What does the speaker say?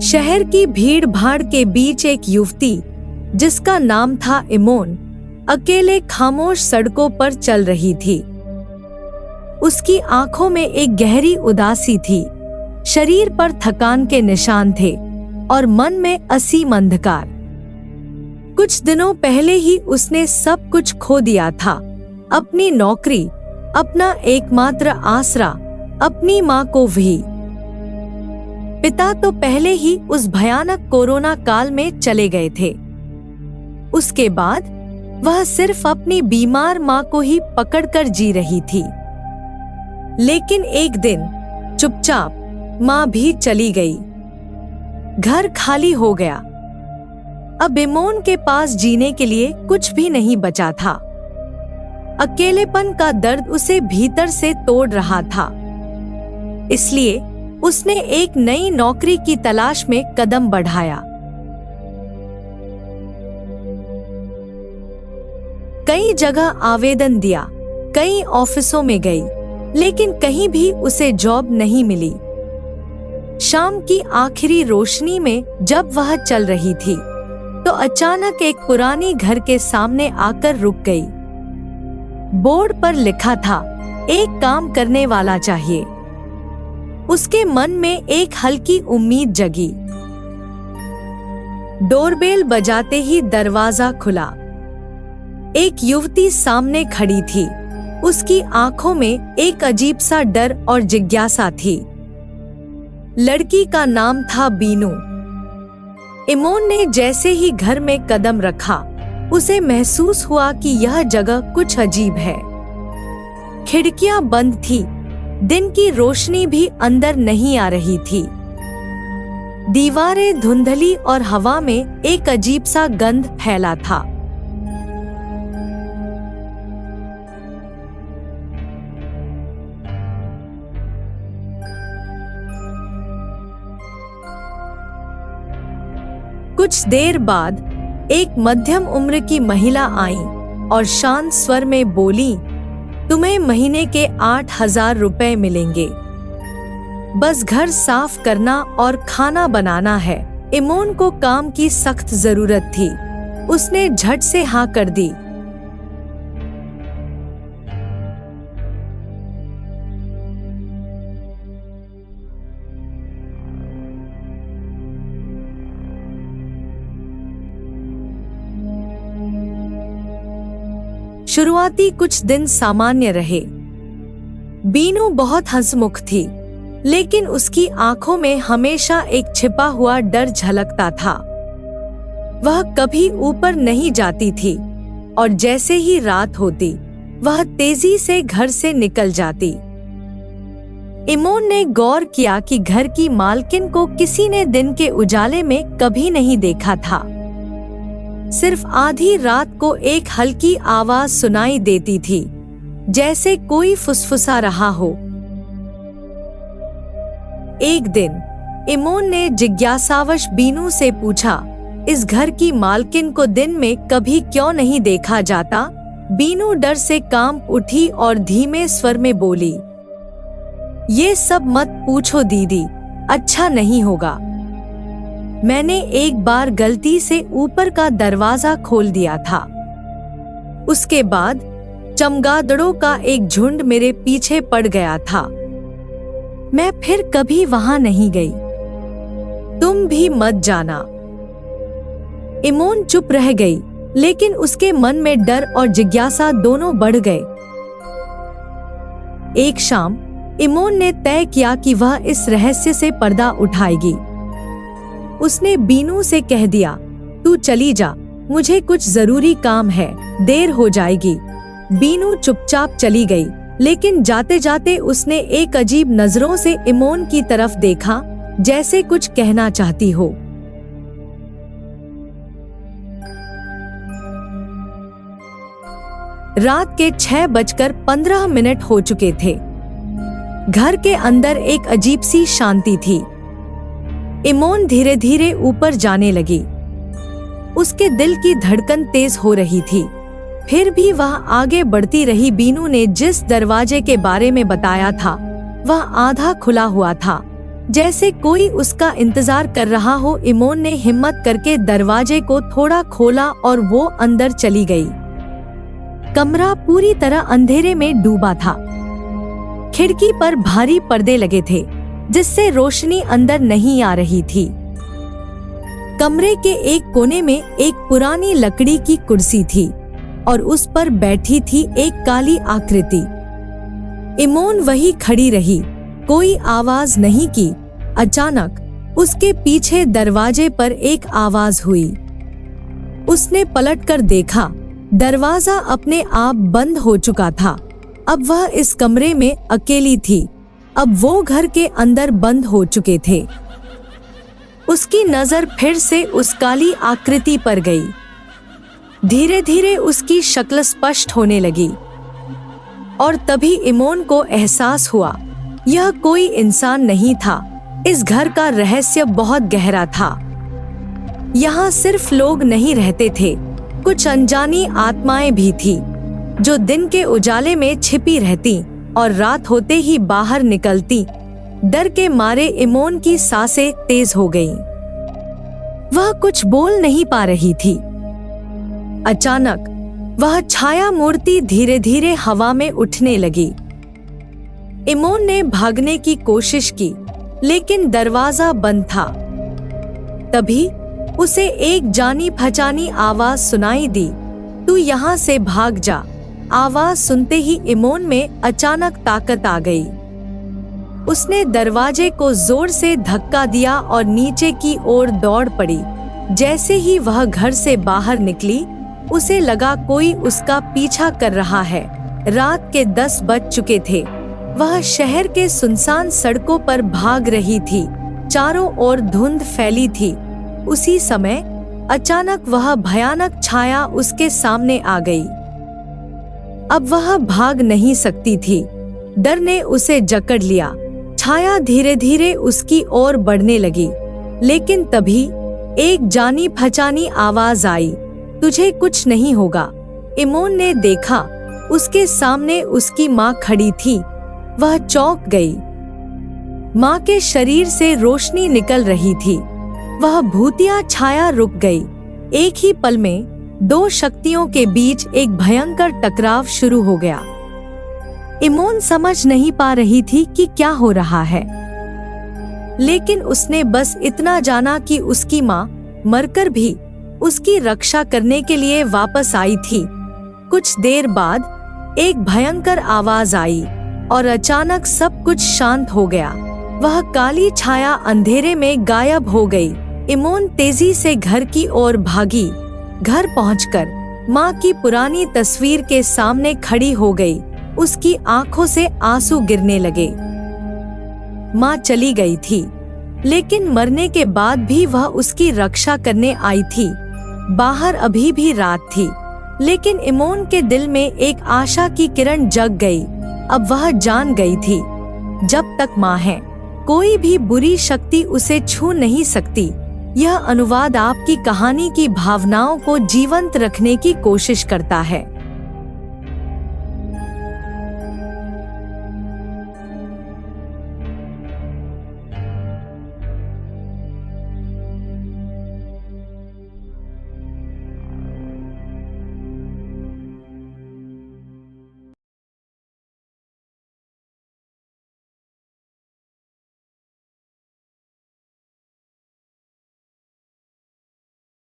शहर की भीड़ भाड़ के बीच एक युवती, जिसका नाम था इमोन, अकेले खामोश सड़कों पर चल रही थी। उसकी आंखों में एक गहरी उदासी थी, शरीर पर थकान के निशान थे और मन में असीम अंधकार। कुछ दिनों पहले ही उसने सब कुछ खो दिया था, अपनी नौकरी, अपना एकमात्र आसरा, अपनी माँ को भी। पिता तो पहले ही उस भयानक कोरोना काल में चले गए थे। उसके बाद वह सिर्फ अपनी बीमार माँ को ही पकड़कर जी रही थी। लेकिन एक दिन चुपचाप माँ भी चली गई। घर खाली हो गया। अब इमोन के पास जीने के लिए कुछ भी नहीं बचा था। अकेलेपन का दर्द उसे भीतर से तोड़ रहा था। इसलिए उसने एक नई नौकरी की तलाश में कदम बढ़ाया। कई जगह आवेदन दिया, कई ऑफिसों में गई, लेकिन कहीं भी उसे जॉब नहीं मिली। शाम की आखिरी रोशनी में जब वह चल रही थी, तो अचानक एक पुरानी घर के सामने आकर रुक गई। बोर्ड पर लिखा था, एक काम करने वाला चाहिए। उसके मन में एक हल्की उम्मीद जगी। डोरबेल बजाते ही दरवाजा खुला। एक युवती सामने खड़ी थी। उसकी आंखों में एक अजीब सा डर और जिज्ञासा थी। लड़की का नाम था बीनू। इमोन ने जैसे ही घर में कदम रखा, उसे महसूस हुआ कि यह जगह कुछ अजीब है। खिड़कियां बंद थी, दिन की रोशनी भी अंदर नहीं आ रही थी। दीवारें धुंधली और हवा में एक अजीब सा गंध फैला था। कुछ देर बाद एक मध्यम उम्र की महिला आई और शांत स्वर में बोली, तुम्हें महीने के 8,000 रुपए मिलेंगे। बस घर साफ करना और खाना बनाना है। इमोन को काम की सख्त जरूरत थी। उसने झट से हाँ कर दी। शुरुआती कुछ दिन सामान्य रहे। बीनू बहुत हंसमुख थी, लेकिन उसकी आंखों में हमेशा एक छिपा हुआ डर झलकता था। वह कभी ऊपर नहीं जाती थी और जैसे ही रात होती, वह तेजी से घर से निकल जाती। इमोन ने गौर किया कि घर की मालकिन को किसी ने दिन के उजाले में कभी नहीं देखा था। सिर्फ आधी रात को एक हल्की आवाज सुनाई देती थी, जैसे कोई फुसफुसा रहा हो। एक दिन इमोन ने जिज्ञासावश बीनू से पूछा, इस घर की मालकिन को दिन में कभी क्यों नहीं देखा जाता? बीनू डर से कांप उठी और धीमे स्वर में बोली, ये सब मत पूछो दीदी, अच्छा नहीं होगा। मैंने एक बार गलती से ऊपर का दरवाजा खोल दिया था। उसके बाद चमगादड़ों का एक झुंड मेरे पीछे पड़ गया था। मैं फिर कभी वहां नहीं गई। तुम भी मत जाना। इमोन चुप रह गई, लेकिन उसके मन में डर और जिज्ञासा दोनों बढ़ गए। एक शाम इमोन ने तय किया कि वह इस रहस्य से पर्दा उठाएगी। उसने बीनू से कह दिया, तू चली जा, मुझे कुछ जरूरी काम है, देर हो जाएगी। बीनू चुपचाप चली गई, लेकिन जाते जाते उसने एक अजीब नजरों से इमोन की तरफ देखा, जैसे कुछ कहना चाहती हो। रात के 6:15 हो चुके थे। घर के अंदर एक अजीब सी शांति थी। इमोन धीरे धीरे ऊपर जाने लगी। उसके दिल की धड़कन तेज हो रही थी, फिर भी वह आगे बढ़ती रही। बीनू ने जिस दरवाजे के बारे में बताया था, वह आधा खुला हुआ था जैसे कोई उसका इंतजार कर रहा हो। इमोन ने हिम्मत करके दरवाजे को थोड़ा खोला और वो अंदर चली गई। कमरा पूरी तरह अंधेरे में डूबा था। खिड़की पर भारी पर्दे लगे थे जिससे रोशनी अंदर नहीं आ रही थी। कमरे के एक कोने में एक पुरानी लकड़ी की कुर्सी थी और उस पर बैठी थी एक काली आकृति। इमोन वही खड़ी रही, कोई आवाज नहीं की। अचानक उसके पीछे दरवाजे पर एक आवाज हुई। उसने पलटकर देखा, दरवाजा अपने आप बंद हो चुका था। अब वह इस कमरे में अकेली थी। अब वो घर के अंदर बंद हो चुके थे। उसकी नजर फिर से उस काली आकृति पर गई। धीरे धीरे उसकी शक्ल स्पष्ट होने लगी और तभी इमोन को एहसास हुआ, यह कोई इंसान नहीं था। इस घर का रहस्य बहुत गहरा था। यहाँ सिर्फ लोग नहीं रहते थे, कुछ अनजानी आत्माएं भी थी जो दिन के उजाले में छिपी रहती और रात होते ही बाहर निकलती। डर के मारे इमोन की सांसें तेज हो गईं। वह कुछ बोल नहीं पा रही थी। अचानक वह छाया मूर्ति धीरे धीरे हवा में उठने लगी। इमोन ने भागने की कोशिश की, लेकिन दरवाजा बंद था। तभी उसे एक जानी पहचानी आवाज सुनाई दी, तू यहाँ से भाग जा। आवाज सुनते ही इमोन में अचानक ताकत आ गई। उसने दरवाजे को जोर से धक्का दिया और नीचे की ओर दौड़ पड़ी। जैसे ही वह घर से बाहर निकली, उसे लगा कोई उसका पीछा कर रहा है। रात के 10 बज चुके थे। वह शहर के सुनसान सड़कों पर भाग रही थी। चारों ओर धुंध फैली थी। उसी समय अचानक वह भयानक छाया उसके सामने आ गई। अब वह भाग नहीं सकती थी। डर ने उसे जकड़ लिया। छाया धीरे धीरे उसकी ओर बढ़ने लगी, लेकिन तभी एक जानी पहचानी आवाज आई, तुझे कुछ नहीं होगा। इमोन ने देखा, उसके सामने उसकी माँ खड़ी थी। वह चौंक गई। माँ के शरीर से रोशनी निकल रही थी। वह भूतिया छाया रुक गई। एक ही पल में दो शक्तियों के बीच एक भयंकर टकराव शुरू हो गया। इमोन समझ नहीं पा रही थी कि क्या हो रहा है, लेकिन उसने बस इतना जाना कि उसकी माँ मरकर भी उसकी रक्षा करने के लिए वापस आई थी। कुछ देर बाद एक भयंकर आवाज आई और अचानक सब कुछ शांत हो गया। वह काली छाया अंधेरे में गायब हो गई। इमोन तेजी से घर की ओर भागी। घर पहुंचकर माँ की पुरानी तस्वीर के सामने खड़ी हो गई। उसकी आंखों से आंसू गिरने लगे। माँ चली गई थी, लेकिन मरने के बाद भी वह उसकी रक्षा करने आई थी। बाहर अभी भी रात थी, लेकिन इमोन के दिल में एक आशा की किरण जग गई। अब वह जान गई थी, जब तक माँ है, कोई भी बुरी शक्ति उसे छू नहीं सकती। यह अनुवाद आपकी कहानी की भावनाओं को जीवंत रखने की कोशिश करता है।